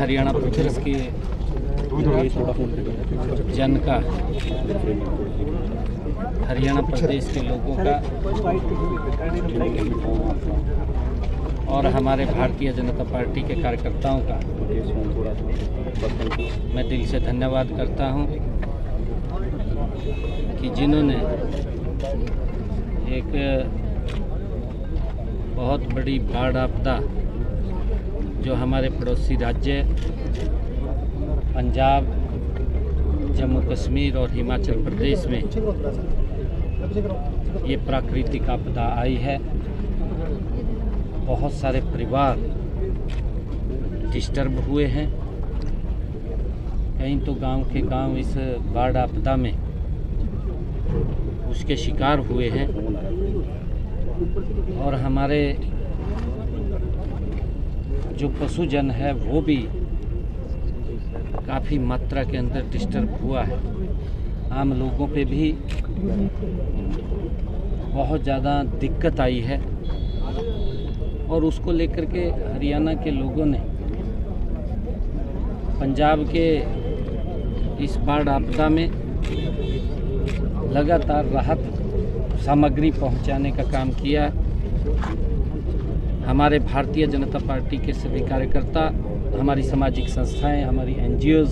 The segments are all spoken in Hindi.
हरियाणा प्रदेश के जन का, हरियाणा प्रदेश के लोगों का और हमारे भारतीय जनता पार्टी के कार्यकर्ताओं का मैं दिल से धन्यवाद करता हूं कि जिन्होंने एक बहुत बड़ी बाढ़ आपदा जो हमारे पड़ोसी राज्य पंजाब, जम्मू कश्मीर और हिमाचल प्रदेश में ये प्राकृतिक आपदा आई है। बहुत सारे परिवार डिस्टर्ब हुए हैं, कहीं तो गांव के गांव इस बाढ़ आपदा में उसके शिकार हुए हैं और हमारे जो पशुजन है वो भी काफ़ी मात्रा के अंदर डिस्टर्ब हुआ है। आम लोगों पे भी बहुत ज़्यादा दिक्कत आई है और उसको लेकर के हरियाणा के लोगों ने पंजाब के इस बाढ़ आपदा में लगातार राहत सामग्री पहुंचाने का काम किया। हमारे भारतीय जनता पार्टी के सभी कार्यकर्ता, हमारी सामाजिक संस्थाएं, हमारी एनजीओज,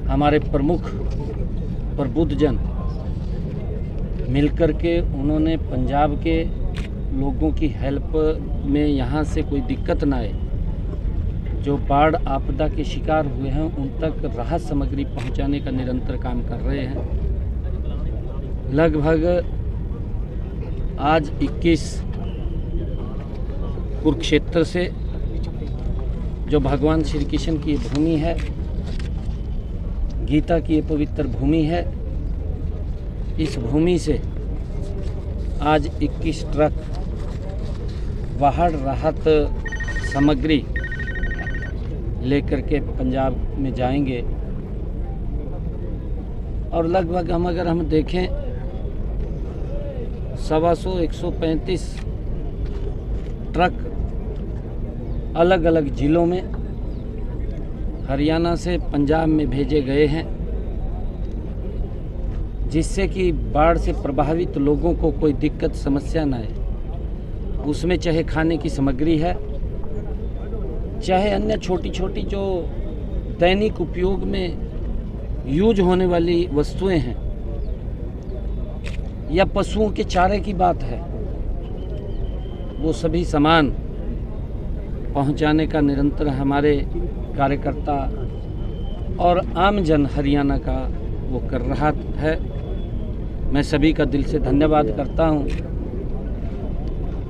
हमारे प्रमुख प्रबुद्धजन मिलकर के उन्होंने पंजाब के लोगों की हेल्प में यहाँ से कोई दिक्कत ना आए, जो बाढ़ आपदा के शिकार हुए हैं उन तक राहत सामग्री पहुँचाने का निरंतर काम कर रहे हैं। लगभग आज 21 कुरुक्षेत्र से, जो भगवान श्री कृष्ण की भूमि है, गीता की ये पवित्र भूमि है, इस भूमि से आज 21 ट्रक बाढ़ राहत सामग्री लेकर के पंजाब में जाएंगे और लगभग अगर हम देखें 135 ट्रक अलग अलग ज़िलों में हरियाणा से पंजाब में भेजे गए हैं, जिससे कि बाढ़ से प्रभावित लोगों को कोई दिक्कत समस्या न आए। उसमें चाहे खाने की सामग्री है, चाहे अन्य छोटी छोटी जो दैनिक उपयोग में यूज होने वाली वस्तुएं हैं, या पशुओं के चारे की बात है, वो सभी सामान पहुंचाने का निरंतर हमारे कार्यकर्ता और आम जन हरियाणा का वो कर रहा है। मैं सभी का दिल से धन्यवाद करता हूं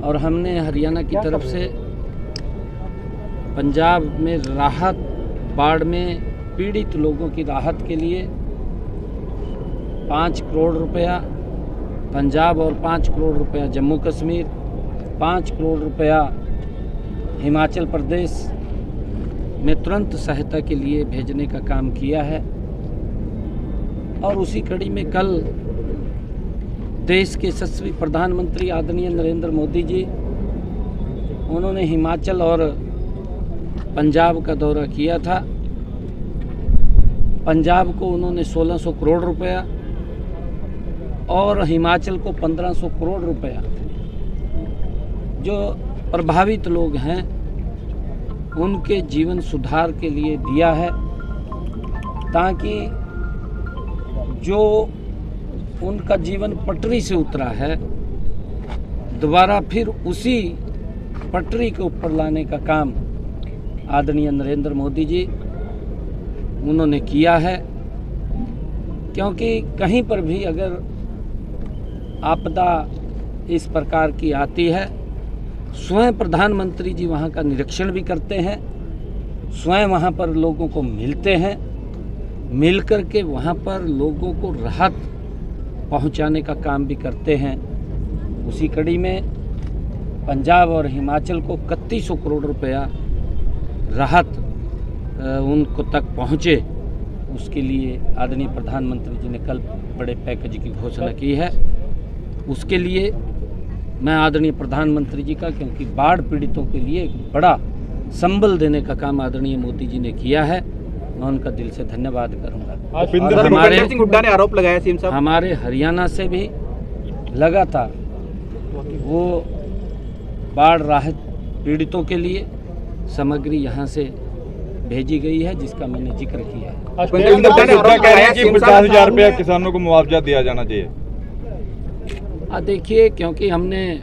और हमने हरियाणा की तरफ से पंजाब में राहत, बाढ़ में पीड़ित लोगों की राहत के लिए 5 करोड़ रुपया पंजाब और 5 करोड़ रुपया जम्मू कश्मीर, 5 करोड़ रुपया हिमाचल प्रदेश में तुरंत सहायता के लिए भेजने का काम किया है। और उसी कड़ी में कल देश के यशस्वी प्रधानमंत्री आदरणीय नरेंद्र मोदी जी, उन्होंने हिमाचल और पंजाब का दौरा किया था। पंजाब को उन्होंने 1600 करोड़ रुपया और हिमाचल को 1500 करोड़ रुपया जो प्रभावित लोग हैं उनके जीवन सुधार के लिए दिया है, ताकि जो उनका जीवन पटरी से उतरा है दोबारा फिर उसी पटरी के ऊपर लाने का काम आदरणीय नरेंद्र मोदी जी उन्होंने किया है। क्योंकि कहीं पर भी अगर आपदा इस प्रकार की आती है, स्वयं प्रधानमंत्री जी वहाँ का निरीक्षण भी करते हैं, स्वयं वहाँ पर लोगों को मिलते हैं, मिलकर के वहाँ पर लोगों को राहत पहुँचाने का काम भी करते हैं। उसी कड़ी में पंजाब और हिमाचल को 3100 करोड़ रुपया राहत उनको तक पहुँचे, उसके लिए आदरणीय प्रधानमंत्री जी ने कल बड़े पैकेज की घोषणा की है। उसके लिए मैं आदरणीय प्रधानमंत्री जी का, क्योंकि बाढ़ पीड़ितों के लिए एक बड़ा संबल देने का काम आदरणीय मोदी जी ने किया है। मैं उनका दिल से धन्यवाद करूंगा। हुड्डा ने आरोप लगाया सीएम साहब, हमारे हरियाणा से भी लगातार वो बाढ़ राहत पीड़ितों के लिए सामग्री यहाँ से भेजी गई है, जिसका मैंने जिक्र किया है। 50,000 रुपया किसानों को मुआवजा दिया जाना चाहिए। देखिए, क्योंकि हमने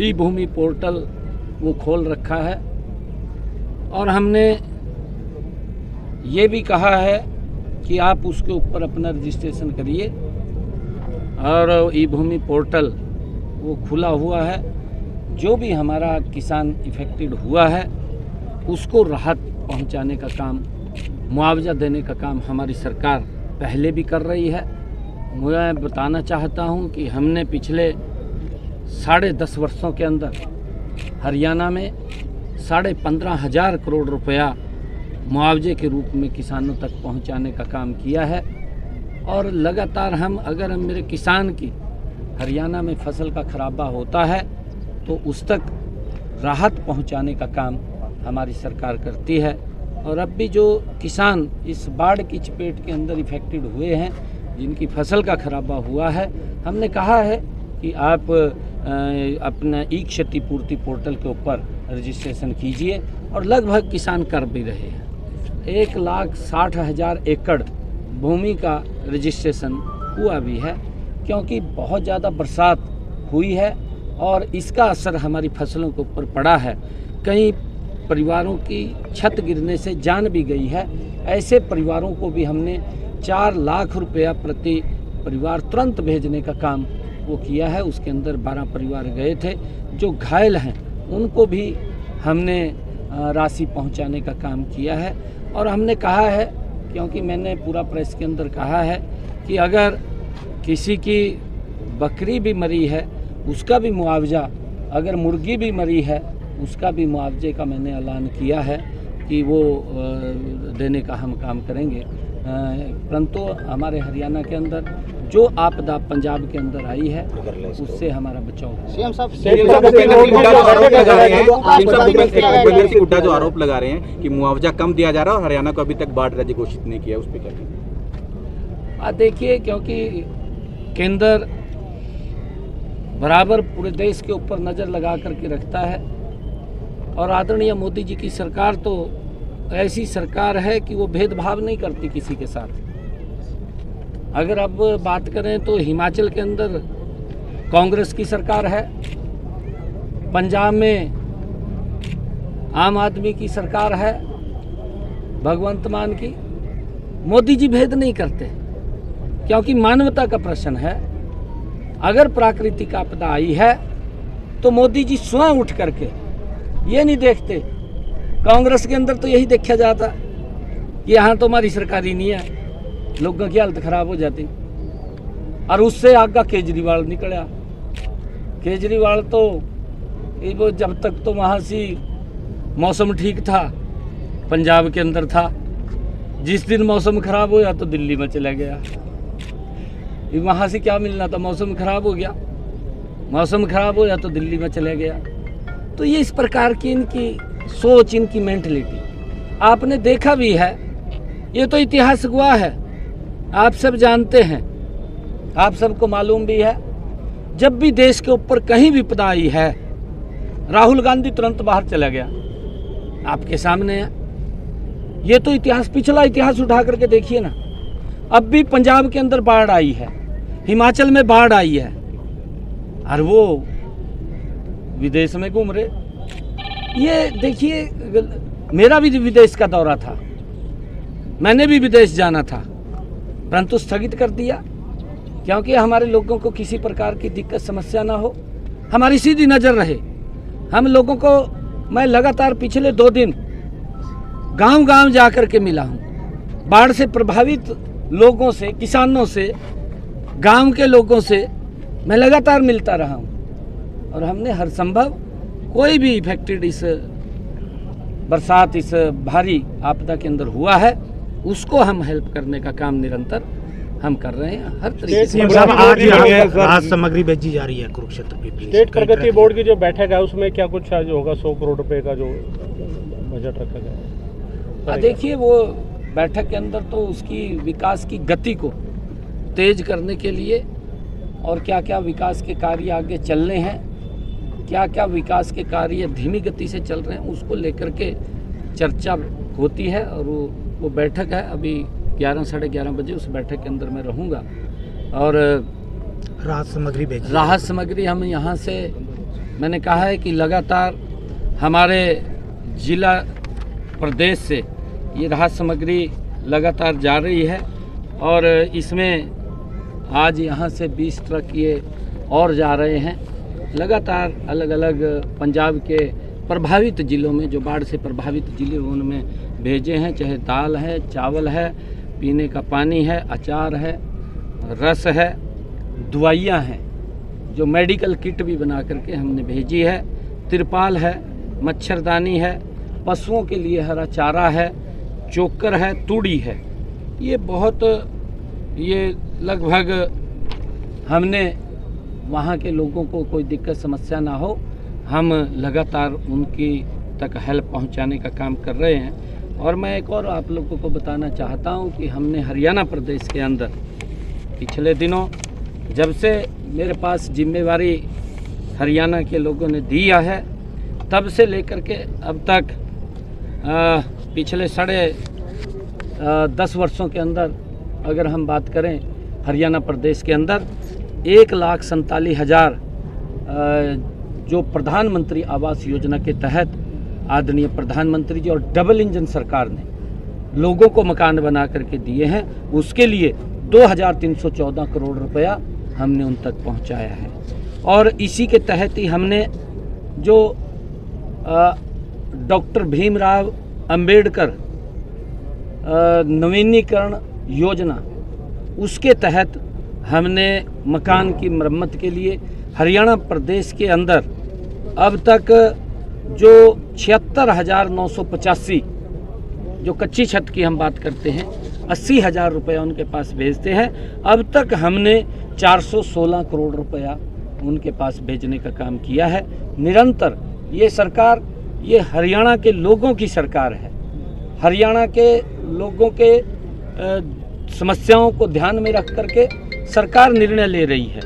ई भूमि पोर्टल वो खोल रखा है और हमने ये भी कहा है कि आप उसके ऊपर अपना रजिस्ट्रेशन करिए, और ई भूमि पोर्टल वो खुला हुआ है। जो भी हमारा किसान इफेक्टेड हुआ है उसको राहत पहुंचाने का काम, मुआवजा देने का काम हमारी सरकार पहले भी कर रही है। मैं बताना चाहता हूं कि हमने पिछले 10.5 वर्षों के अंदर हरियाणा में 15,500 करोड़ रुपया मुआवजे के रूप में किसानों तक पहुंचाने का काम किया है। और लगातार अगर मेरे किसान की हरियाणा में फसल का खराबा होता है तो उस तक राहत पहुंचाने का काम हमारी सरकार करती है। और अब भी जो किसान इस बाढ़ की चपेट के अंदर इफेक्टेड हुए हैं, जिनकी फसल का खराबा हुआ है, हमने कहा है कि आप अपना ई क्षतिपूर्ति पोर्टल के ऊपर रजिस्ट्रेशन कीजिए, और लगभग किसान कर भी रहे हैं। 1,60,000 एकड़ भूमि का रजिस्ट्रेशन हुआ भी है, क्योंकि बहुत ज़्यादा बरसात हुई है और इसका असर हमारी फसलों के ऊपर पड़ा है। कई परिवारों की छत गिरने से जान भी गई है। ऐसे परिवारों को भी हमने 4 लाख रुपया प्रति परिवार तुरंत भेजने का काम वो किया है। उसके अंदर 12 परिवार गए थे। जो घायल हैं उनको भी हमने राशि पहुंचाने का काम किया है। और हमने कहा है, क्योंकि मैंने पूरा प्रेस के अंदर कहा है कि अगर किसी की बकरी भी मरी है उसका भी मुआवजा, अगर मुर्गी भी मरी है उसका भी मुआवजे का मैंने ऐलान किया है कि वो देने का हम काम करेंगे। परंतु हमारे हरियाणा के अंदर जो आपदा पंजाब के अंदर आई है उससे हमारा बचाव हुआ। हुड्डा जो आरोप लगा रहे हैं कि मुआवजा कम दिया जा रहा है और हरियाणा को अभी तक बाढ़ राज्य घोषित नहीं किया, उस पर क्या? देखिए, क्योंकि केंद्र बराबर पूरे देश के ऊपर नज़र लगा करके रखता है, और आदरणीय मोदी जी की सरकार तो ऐसी सरकार है कि वो भेदभाव नहीं करती किसी के साथ। अगर अब बात करें तो हिमाचल के अंदर कांग्रेस की सरकार है, पंजाब में आम आदमी की सरकार है, भगवंत मान की। मोदी जी भेद नहीं करते, क्योंकि मानवता का प्रश्न है। अगर प्राकृतिक आपदा आई है तो मोदी जी स्वयं उठ करके ये नहीं देखते। कांग्रेस के अंदर तो यही देखा जाता कि यहाँ तो हमारी सरकार ही नहीं है, लोगों की हालत खराब हो जाती। और उससे आगे केजरीवाल निकला। केजरीवाल तो वो जब तक तो वहाँ से मौसम ठीक था, पंजाब के अंदर था। जिस दिन मौसम खराब हुआ तो दिल्ली में चला गया। वहाँ से क्या मिलना था, मौसम खराब हो गया, मौसम खराब हो गया तो दिल्ली में चले गया। तो ये इस प्रकार की इनकी सोच, इनकी मेंटलिटी आपने देखा भी है। ये तो इतिहास गवाह है, आप सब जानते हैं, आप सबको मालूम भी है। जब भी देश के ऊपर कहीं विपदा आई है, राहुल गांधी तुरंत बाहर चला गया। आपके सामने है। ये तो इतिहास, पिछला इतिहास उठा करके देखिए ना। अब भी पंजाब के अंदर बाढ़ आई है, हिमाचल में बाढ़ आई है, और वो विदेश में घूम रहे। ये देखिए, मेरा भी विदेश का दौरा था, मैंने भी विदेश जाना था, परंतु स्थगित कर दिया, क्योंकि हमारे लोगों को किसी प्रकार की दिक्कत समस्या ना हो, हमारी सीधी नज़र रहे। हम लोगों को, मैं लगातार पिछले 2 दिन गांव-गांव जा कर के मिला हूँ। बाढ़ से प्रभावित लोगों से, किसानों से, गांव के लोगों से मैं लगातार मिलता रहा हूँ। और हमने हर संभव कोई भी इफेक्टेड इस बरसात, इस भारी आपदा के अंदर हुआ है, उसको हम हेल्प करने का काम निरंतर हम कर रहे हैं हर तरीके से। आज सामग्री भेजी जा रही है कुरुक्षेत्र पे। स्टेट प्रगति बोर्ड की जो बैठक है उसमें क्या कुछ आज होगा? 100 करोड़ रुपए का जो बजट रखा गया। देखिए, वो बैठक के अंदर तो उसकी विकास की गति को तेज करने के लिए और क्या क्या विकास के कार्य आगे चलने हैं, क्या क्या विकास के कार्य धीमी गति से चल रहे हैं, उसको लेकर के चर्चा होती है। और वो बैठक है अभी 11 साढ़े 11 बजे, उस बैठक के अंदर मैं रहूँगा। और राहत सामग्री हम यहाँ से, मैंने कहा है कि लगातार हमारे जिला प्रदेश से ये राहत सामग्री लगातार जा रही है और इसमें आज यहाँ से 20 ट्रक ये और जा रहे हैं। लगातार अलग अलग पंजाब के प्रभावित जिलों में, जो बाढ़ से प्रभावित जिले उनमें भेजे हैं, चाहे दाल है, चावल है, पीने का पानी है, अचार है, रस है, दवाइयाँ हैं, जो मेडिकल किट भी बना करके हमने भेजी है, तिरपाल है, मच्छरदानी है, पशुओं के लिए हरा चारा है, चोकर है, तूड़ी है। ये लगभग हमने वहाँ के लोगों को कोई दिक्कत समस्या ना हो, हम लगातार उनकी तक हेल्प पहुँचाने का काम कर रहे हैं। और मैं एक और आप लोगों को बताना चाहता हूँ कि हमने हरियाणा प्रदेश के अंदर पिछले दिनों, जब से मेरे पास जिम्मेवारी हरियाणा के लोगों ने दिया है, तब से लेकर के अब तक पिछले 10.5 वर्षों के अंदर अगर हम बात करें, हरियाणा प्रदेश के अंदर 1,47,000 जो प्रधानमंत्री आवास योजना के तहत आदरणीय प्रधानमंत्री जी और डबल इंजन सरकार ने लोगों को मकान बना करके दिए हैं, उसके लिए 2,314 करोड़ रुपया हमने उन तक पहुंचाया है। और इसी के तहत ही हमने जो डॉक्टर भीमराव अंबेडकर नवीनीकरण योजना, उसके तहत हमने मकान की मरम्मत के लिए हरियाणा प्रदेश के अंदर अब तक जो 76,985 जो कच्ची छत की हम बात करते हैं, 80,000 रुपया उनके पास भेजते हैं। अब तक हमने 416 करोड़ रुपया उनके पास भेजने का काम किया है। निरंतर ये सरकार, ये हरियाणा के लोगों की सरकार है। हरियाणा के लोगों के समस्याओं को ध्यान में रख करके सरकार निर्णय ले रही है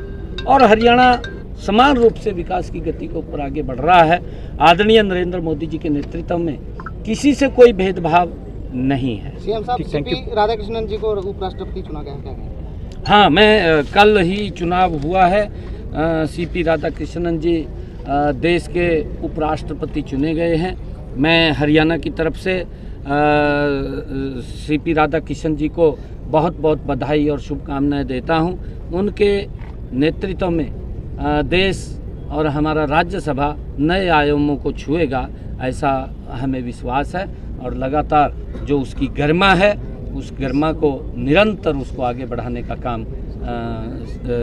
और हरियाणा समान रूप से विकास की गति के ऊपर आगे बढ़ रहा है। आदरणीय नरेंद्र मोदी जी के नेतृत्व में किसी से कोई भेदभाव नहीं है। सीएम साहब, सीपी राधाकृष्णन जी को उपराष्ट्रपति चुना गया है? हाँ, मैं कल ही चुनाव हुआ है। सीपी राधाकृष्णन जी देश के उपराष्ट्रपति चुने गए हैं। मैं हरियाणा की तरफ से सीपी राधाकृष्णन जी को बहुत बहुत बधाई और शुभकामनाएं देता हूं। उनके नेतृत्व में देश और हमारा राज्यसभा नए आयामों को छुएगा, ऐसा हमें विश्वास है। और लगातार जो उसकी गरिमा है, उस गरिमा को निरंतर उसको आगे बढ़ाने का काम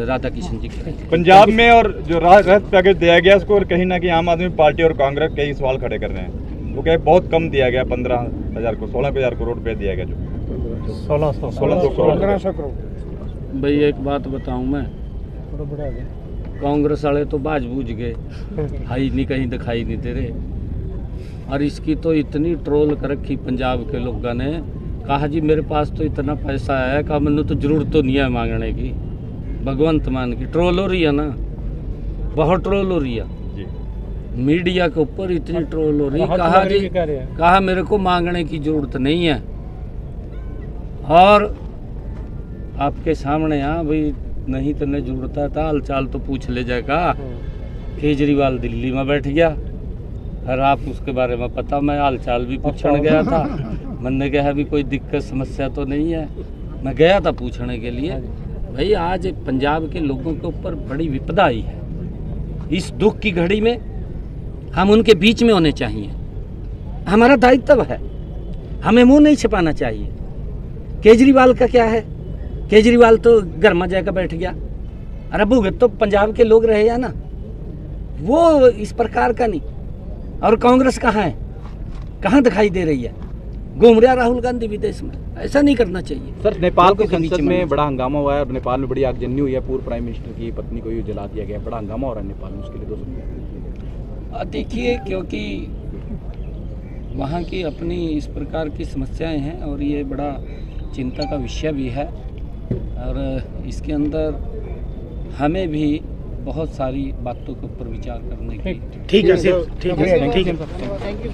राधाकृष्णन जी करेंगे। पंजाब में और जो राहत पैकेज दिया गया, उसको कहीं ना कहीं आम आदमी पार्टी और कांग्रेस कई सवाल खड़े कर रहे हैं। वो क्या बहुत कम दिया गया, 15,000 को 16,000 करोड़ रुपये दिया गया, जो 1600 करोड़। भाई एक बात बताऊं मैं, कांग्रेस वाले तो बाज बूझ गए, हाई नहीं कहीं दिखाई नहीं दे रहे। और इसकी तो इतनी ट्रोल कर रखी पंजाब के लोगों ने, कहा जी मेरे पास तो इतना पैसा है, कहा मैंने तो जरूरत तो नहीं है मांगने की। भगवंत मान की ट्रोल हो रही है ना, बहुत ट्रोल हो रही है मीडिया के ऊपर, इतनी ट्रोल हो रही है। कहा जी, कहा मेरे को मांगने की जरूरत नहीं है। और आपके सामने, हाँ भाई, नहीं तो नहीं जरूरत है, हाल चाल तो पूछ ले जाएगा। केजरीवाल दिल्ली में बैठ गया और आप उसके बारे में पता, मैं हाल चाल भी पूछने गया था। मैंने कहा भी कोई दिक्कत समस्या तो नहीं है, मैं गया था पूछने के लिए। भाई आज पंजाब के लोगों के ऊपर बड़ी विपदा आई है। इस दुख की घड़ी में हम उनके बीच में होने चाहिए, हमारा दायित्व है, हमें मुंह नहीं छिपाना चाहिए। केजरीवाल का क्या है, केजरीवाल तो घर में जाकर बैठ गया। अरे भुगत तो पंजाब के लोग रहे या ना, वो इस प्रकार का नहीं। और कांग्रेस कहाँ है, कहाँ दिखाई दे रही है? घूम रहा राहुल गांधी विदेश में, ऐसा नहीं करना चाहिए। सर, नेपाल की संसद में बड़ा हंगामा हुआ है और नेपाल में बड़ी आगजनी हुई है। पूर्व प्राइम मिनिस्टर की पत्नी को जला दिया गया, बड़ा हंगामा हो रहा है नेपाल में, उसके लिए 200। देखिए, क्योंकि वहाँ की अपनी इस प्रकार की समस्याएं हैं और ये बड़ा चिंता का विषय भी है और इसके अंदर हमें भी बहुत सारी बातों के ऊपर विचार करने की ठीक है सर, ठीक है, ठीक है। Thank you.